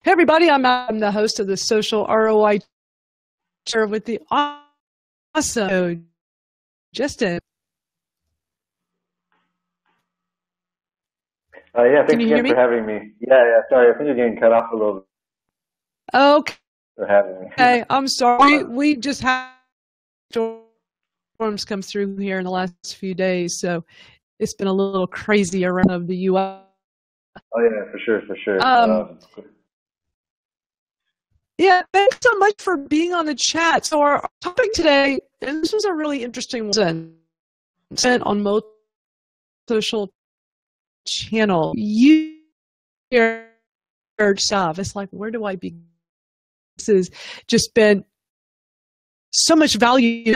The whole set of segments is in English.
Hey everybody, I'm the host of the Social ROI Chair with the awesome Justin. Yeah, Can thanks you hear again for me? having me. Yeah, sorry, I think you're getting cut off a little bit for having me. Okay, I'm sorry. We just had storms come through here in the last few days, so it's been a little crazy around the U.S. Oh yeah, for sure. Um, yeah, thanks so much for being on the chat. So our topic today, and this was a really interesting one, sent on most social channel. You hear stuff. It's like, where do I begin? This has just been so much value.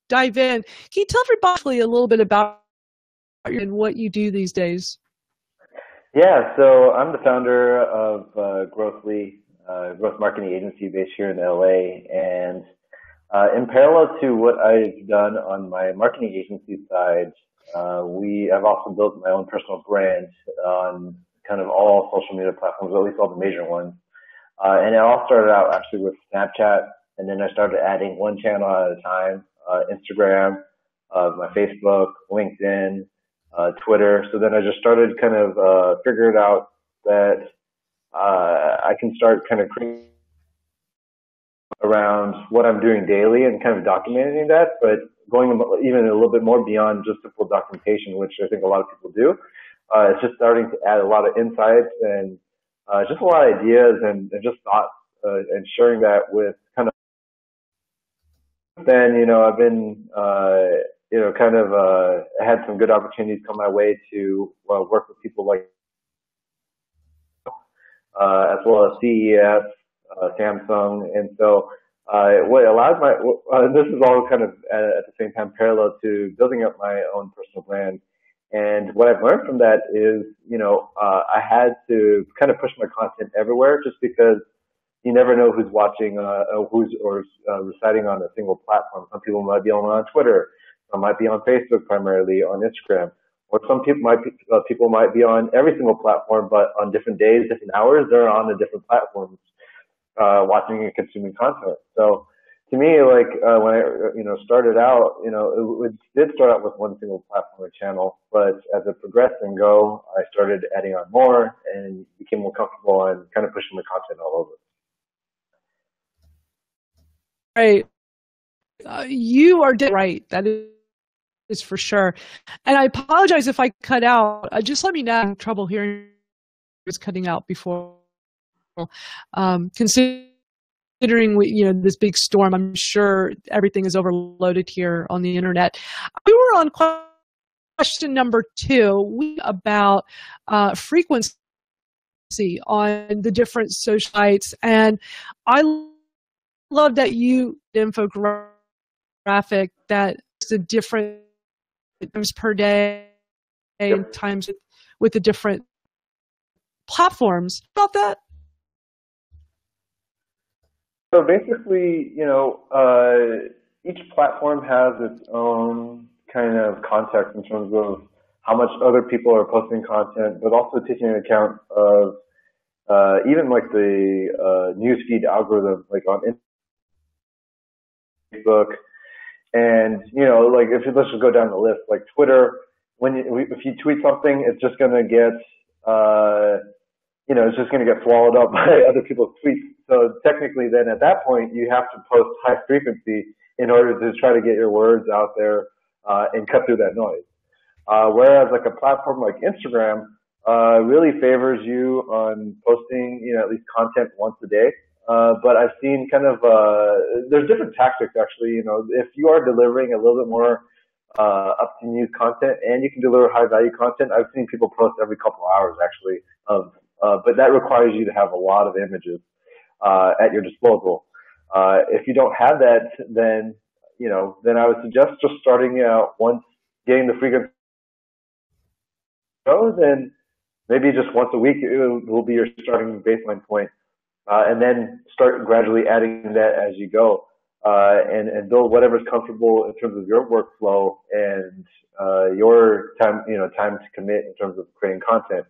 Dive in. Can you tell everybody a little bit about you and what you do these days? Yeah, so I'm the founder of Growthly, growth marketing agency based here in LA, and in parallel to what I've done on my marketing agency side, we have also built my own personal brand on kind of all social media platforms, or at least all the major ones. And it all started out actually with Snapchat, and then I started adding one channel at a time, Instagram, my Facebook, LinkedIn, Twitter. So then I just started kind of figured out that I can start kind of creating around what I'm doing daily and kind of documenting that, but going even a little bit more beyond just simple documentation, which I think a lot of people do. It's just starting to add a lot of insights and just a lot of ideas and just thoughts, and sharing that with kind of. Then I've been kind of had some good opportunities come my way to work with people like as well as CES, Samsung, and so what allows my this is all kind of at the same time parallel to building up my own personal brand. And what I've learned from that is, I had to kind of push my content everywhere just because you never know who's watching, reciting on a single platform. Some people might be on Twitter, some might be on Facebook primarily, on Instagram, or some people might be on every single platform, but on different days, different hours, they're on the different platforms, watching and consuming content. So to me, like when I started out, it did start out with one single platform or channel, but as it progressed and go, I started adding on more and became more comfortable on kind of pushing the content all over. Right. You are right. That is for sure. And I apologize if I cut out. Just let me know. I'm having trouble hearing it's cutting out before. Considering this big storm, I'm sure everything is overloaded here on the internet. We were on question number 2 about frequency on the different social sites, and I love that you infographic that the different times per day and times with the different platforms. About that? So basically, each platform has its own kind of context in terms of how much other people are posting content, but also taking into account of even like the newsfeed algorithm, like on Facebook, and like let's just go down the list, like Twitter. If you tweet something, it's just gonna get it's just going to get swallowed up by other people's tweets. So technically then at that point, you have to post high frequency in order to try to get your words out there, and cut through that noise. Whereas like a platform like Instagram, really favors you on posting, at least content once a day. But I've seen kind of, there's different tactics actually, if you are delivering a little bit more, up to news content and you can deliver high value content, I've seen people post every couple of hours actually but that requires you to have a lot of images at your disposal. If you don't have that, then then I would suggest just starting out once getting the frequency goes, and maybe just once a week it will be your starting baseline point, and then start gradually adding that as you go, and build whatever's comfortable in terms of your workflow and your time to commit in terms of creating content.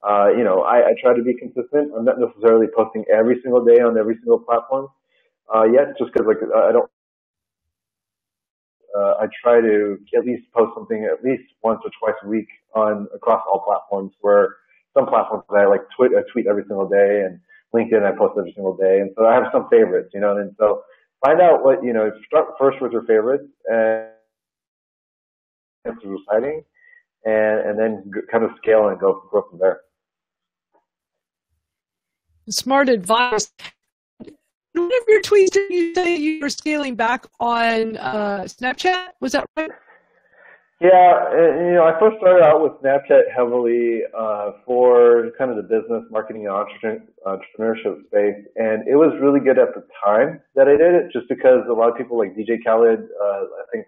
I try to be consistent. I'm not necessarily posting every single day on every single platform yet, just because like I don't. I try to at least post something at least once or twice a week on across all platforms. Where some platforms I like I tweet every single day, and LinkedIn I post every single day, and so I have some favorites, and so find out what start first with your favorites and through citing, and then kind of scale and go from there. Smart advice. One of your tweets, did you say you were scaling back on Snapchat? Was that right? Yeah, I first started out with Snapchat heavily for kind of the business, marketing, and entrepreneurship space, and it was really good at the time that I did it, just because a lot of people like DJ Khaled, I think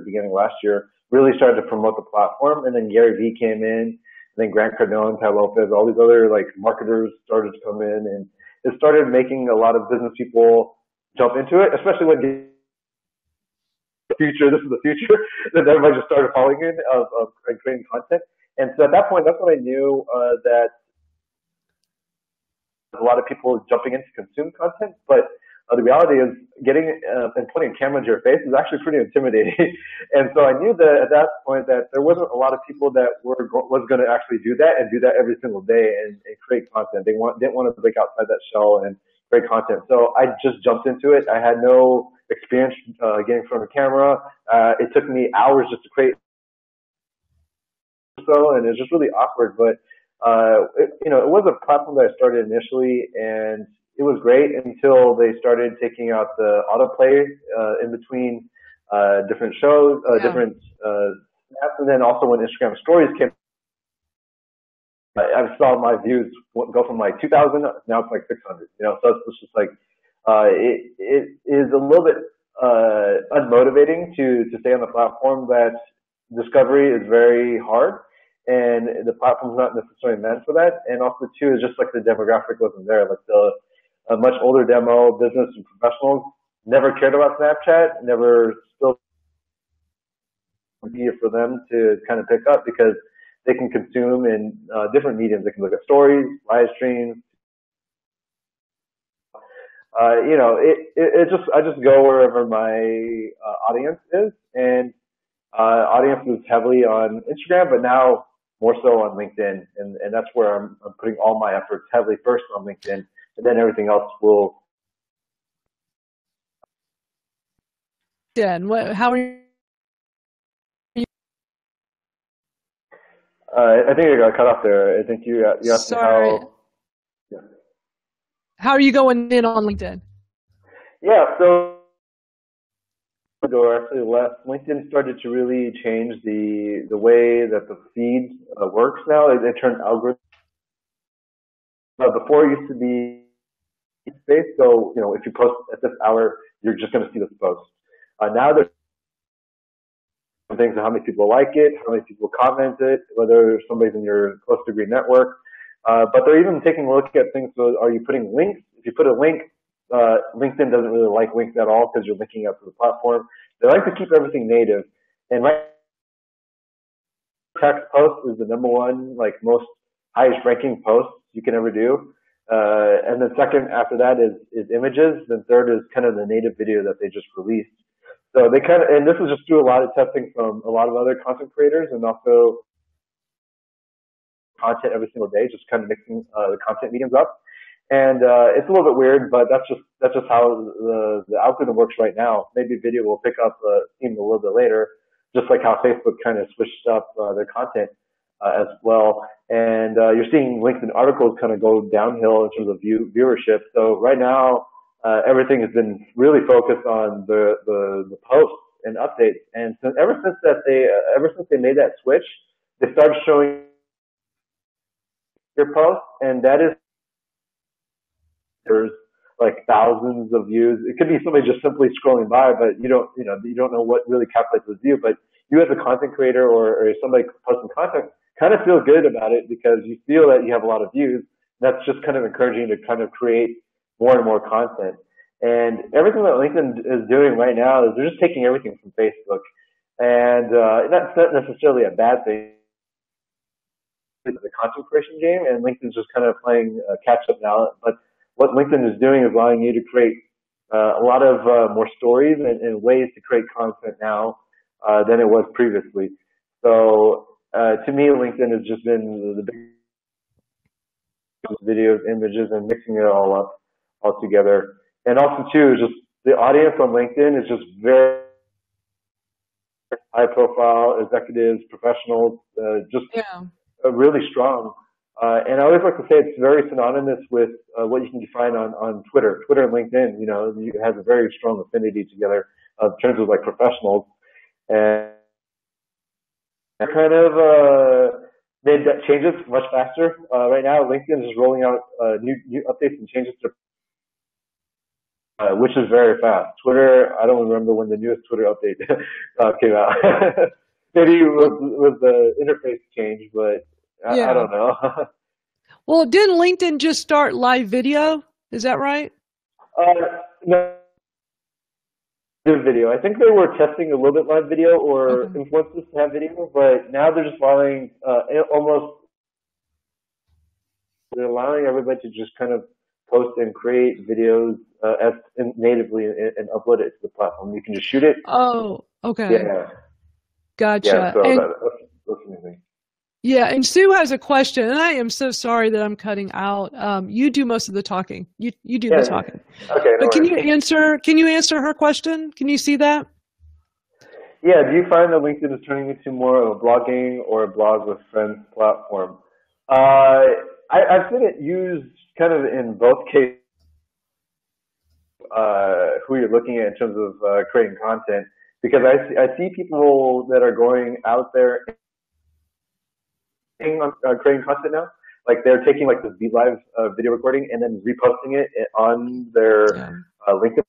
beginning last year, really started to promote the platform, and then Gary Vee came in, and then Grant Cardone, Ty Lopez, all these other like marketers started to come in, and it started making a lot of business people jump into it, especially when this is the future, that everybody just started falling in of creating content. And so at that point, that's when I knew that there's a lot of people jumping in to consume content, but the reality is getting and putting a camera into your face is actually pretty intimidating. And so I knew that at that point that there wasn't a lot of people that was going to actually do that and do that every single day and create content. They didn't want to break outside that shell and create content. So I just jumped into it. I had no experience getting in front of a camera. It took me hours just to create and it's just really awkward. But it was a platform that I started initially, and it was great until they started taking out the autoplay in between different shows, different snaps, and then also when Instagram Stories came, I saw my views go from like 2,000 now it's like 600. So it's just like it is a little bit unmotivating to stay on the platform. That discovery is very hard, and the platform's not necessarily meant for that. And also too is just like the demographic wasn't there. Like a much older demo, business and professionals never cared about Snapchat, never still media for them to kind of pick up because they can consume in different mediums. They can look at stories, live streams. I just go wherever my audience is, and audience is heavily on Instagram, but now more so on LinkedIn, and that's where I'm putting all my efforts heavily first on LinkedIn, and then everything else will. Yeah, and how are you? I think I got cut off there. I think you asked me how. Yeah. How are you going in on LinkedIn? Yeah, so actually left. LinkedIn started to really change the way that the feed works now. They turned algorithms. Before it used to be space, so if you post at this hour, you're just going to see this post. Now there's things on how many people like it, how many people comment it, whether somebody's in your close degree network. But they're even taking a look at things. So are you putting links? If you put a link, LinkedIn doesn't really like links at all because you're linking up to the platform. They like to keep everything native. And text post is the number one, like most highest ranking posts you can ever do. And then second after that is images. Then third is kind of the native video that they just released. So they and this is just through a lot of testing from a lot of other content creators and also content every single day, just kind of mixing the content mediums up. And it's a little bit weird, but that's just how the algorithm works right now. Maybe video will pick up even a little bit later, just like how Facebook kind of switched up their content as well. And you're seeing LinkedIn articles kind of go downhill in terms of viewership. So right now, everything has been really focused on the posts and updates. And so ever since they made that switch, they started showing your posts, and that is there's like thousands of views. It could be somebody just simply scrolling by, but you don't know what really calculates the view. But you as a content creator or somebody posting content kind of feel good about it because you feel that you have a lot of views. That's just kind of encouraging to kind of create more and more content. And everything that LinkedIn is doing right now is they're just taking everything from Facebook. And that's not necessarily a bad thing. the content creation game, and LinkedIn's just kind of playing catch up now. But what LinkedIn is doing is allowing you to create a lot of more stories and ways to create content now than it was previously. So to me, LinkedIn has just been the big videos, images, and mixing it all together. And also too, just the audience on LinkedIn is just very high profile executives, professionals, just really strong. And I always like to say it's very synonymous with what you can find on Twitter. Twitter and LinkedIn, you have a very strong affinity together in terms of like professionals. And kind of made that changes much faster. Right now, LinkedIn is rolling out new updates and changes to which is very fast. Twitter, I don't remember when the newest Twitter update came out. Maybe it was the interface change, but I don't know. Well, didn't LinkedIn just start live video? Is that right? No, video. I think they were testing a little bit live video or influencers to have video, but now they're just allowing they're allowing everybody to just kind of post and create videos natively and upload it to the platform. You can just shoot it. Oh, okay. Yeah. Gotcha. Yeah, so that's amazing. Yeah, and Sue has a question, and I am so sorry that I'm cutting out. You do most of the talking. You do the talking. Okay. But can you answer her question? Can you see that? Yeah. Do you find that LinkedIn is turning into more of a blogging or a blog with friends platform? I've seen it used kind of in both cases. Who you're looking at in terms of creating content, because I see people that are going out there creating content now. Like they're taking like this BeLive video recording and then reposting it on their LinkedIn.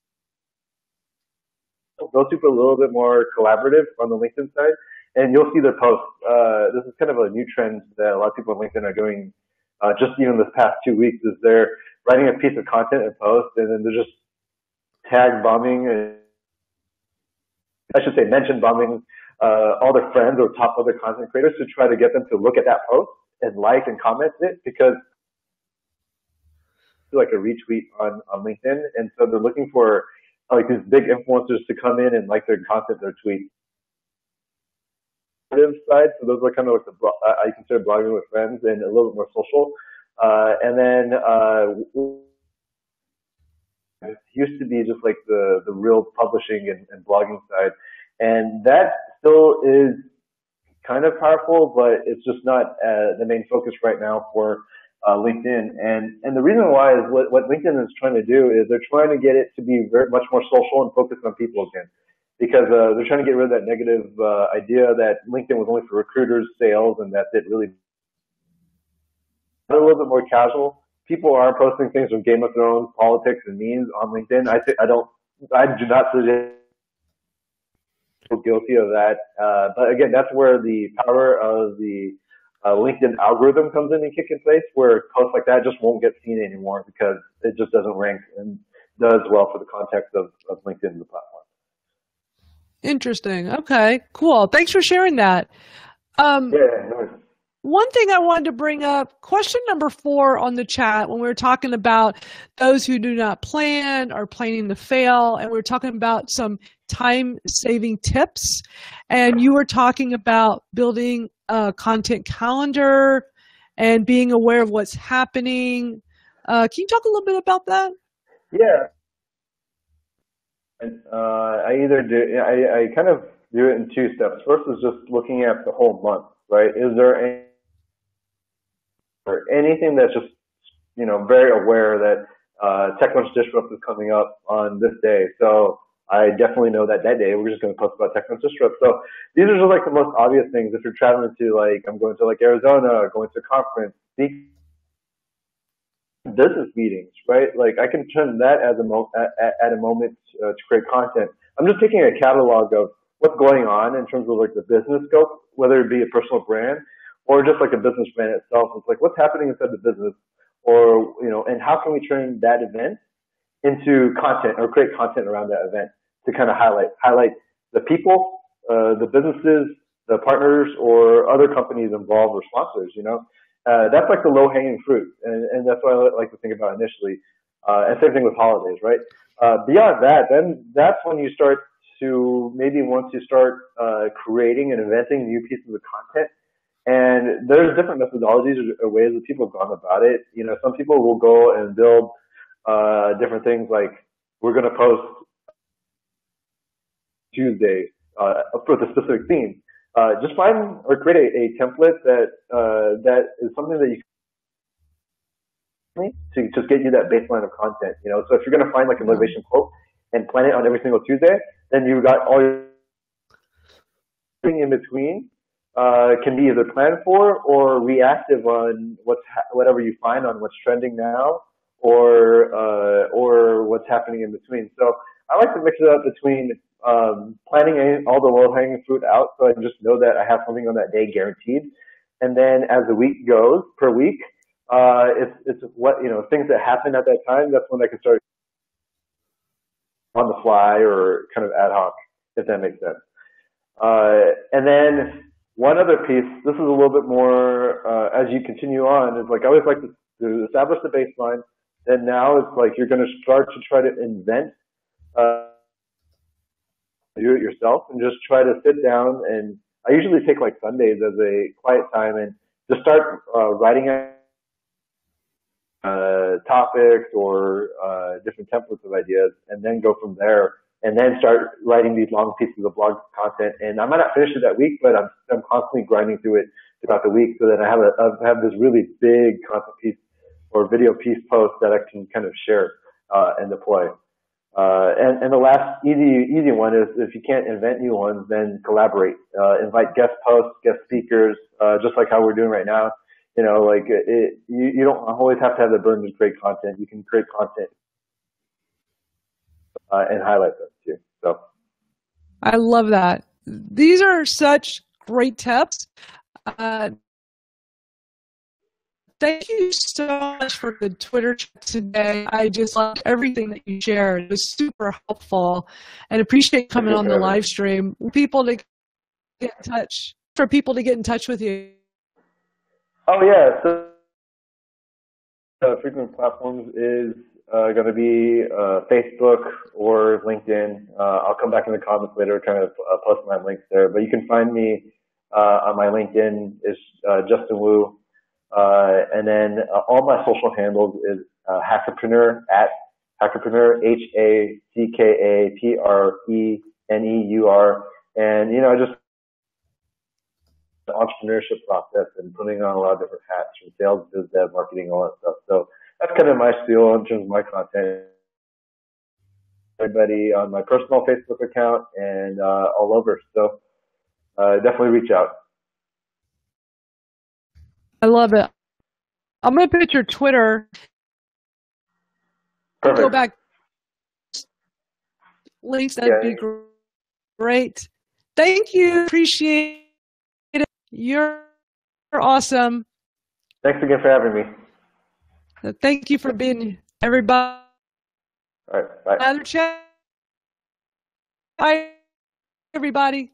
Those people are a little bit more collaborative on the LinkedIn side, and you'll see their posts. This is kind of a new trend that a lot of people on LinkedIn are doing. Just even this past 2 weeks, is they're writing a piece of content and post, and then they're just tag bombing, I should say mention bombing all their friends or top other content creators to try to get them to look at that post and like and comment it, because it's like a retweet on LinkedIn. And so they're looking for like these big influencers to come in and like their content, their tweet. Side, so those are kind of like I consider blogging with friends and a little bit more social. And then it used to be just like the real publishing and blogging side, and that still is kind of powerful, but it's just not the main focus right now for LinkedIn. And the reason why is what LinkedIn is trying to do is they're trying to get it to be very much more social and focused on people again, because they're trying to get rid of that negative idea that LinkedIn was only for recruiters, sales, and that's it. Really, a little bit more casual. People are posting things from Game of Thrones, politics, and memes on LinkedIn. I do not suggest guilty of that. But again, that's where the power of the LinkedIn algorithm comes in and kick in place, where posts like that just won't get seen anymore because it just doesn't rank and does well for the context of LinkedIn and the platform. Interesting. Okay, cool. Thanks for sharing that. One thing I wanted to bring up, question number 4 on the chat, when we were talking about those who do not plan or planning to fail, and we were talking about some time-saving tips, and you were talking about building a content calendar and being aware of what's happening. Can you talk a little bit about that? Yeah. And I kind of do it in 2 steps. First is just looking at the whole month, right? Is there anything that's just, very aware that TechCrunch Disrupt is coming up on this day? So I definitely know that day we're just going to post about TechCrunch Disrupt. So these are just like the most obvious things. If you're traveling to I'm going to Arizona, going to a conference, business meetings, right? Like I can turn that as at a moment to create content. I'm just taking a catalog of what's going on in terms of like the business scope, whether it be a personal brand or just like a business brand itself. It's like what's happening inside the business, or and how can we turn that event into content or create content around that event to kind of highlight the people, the businesses, the partners, or other companies involved or sponsors, That's like the low hanging fruit, and that's what I like to think about initially. And same thing with holidays, right? Beyond that, then that's when you start to maybe once you start creating and inventing new pieces of content. And there's different methodologies or ways that people have gone about it. You know, some people will go and build different things like we're going to post Tuesday for the specific theme. Just find or create a template that is something that you can to just get you that baseline of content. You know, so if you're going to find like a motivation quote and plan it on every single Tuesday, then you got all your thing in between. Can be either planned for or reactive on whatever you find on what's trending now, or what's happening in between. So I like to mix it up between planning all the low hanging fruit out, so I just know that I have something on that day guaranteed. And then as the week goes, per week, it's what things that happen at that time. That's when I can start on the fly or kind of ad hoc, if that makes sense. And then one other piece, this is a little bit more as you continue on, is like I always like to establish the baseline. Then now it's like you're going to start to try to invent, do it yourself, and just try to sit down. And I usually take like Sundays as a quiet time and just start writing topics or different templates of ideas, and then go from there. And then start writing these long pieces of blog content. And I might not finish it that week, but I'm constantly grinding through it throughout the week, so that I have this really big content piece or video piece post that I can kind of share and deploy. And the last easy one is, if you can't invent new ones, then collaborate. Invite guest hosts, guest speakers, just like how we're doing right now. You know, like you don't always have to have the burden to create content. You can create content and highlight them too. So I love that. These are such great tips. Thank you so much for the Twitter chat today. I just loved everything that you shared. It was super helpful, and appreciate coming on the live stream. People to get in touch, for people to get in touch with you. Oh yeah, so frequent platforms is going to be Facebook or LinkedIn. I'll come back in the comments later, kind of post my links there. But you can find me on my LinkedIn is Justin Wu, and then all my social handles is Hackerpreneur at Hackerpreneur, HACKAPRENEUR, and just the entrepreneurship process and putting on a lot of different hats, from sales, biz dev, marketing, all that stuff. So that's kind of my spiel in terms of my content. Everybody on my personal Facebook account and all over. So definitely reach out. I love it. I'm going to put your Twitter. Perfect. Go back. Links, that'd be great. Thank you. Appreciate it. You're awesome. Thanks again for having me. Thank you for being everybody. All right. Bye. Another chat. Bye, everybody.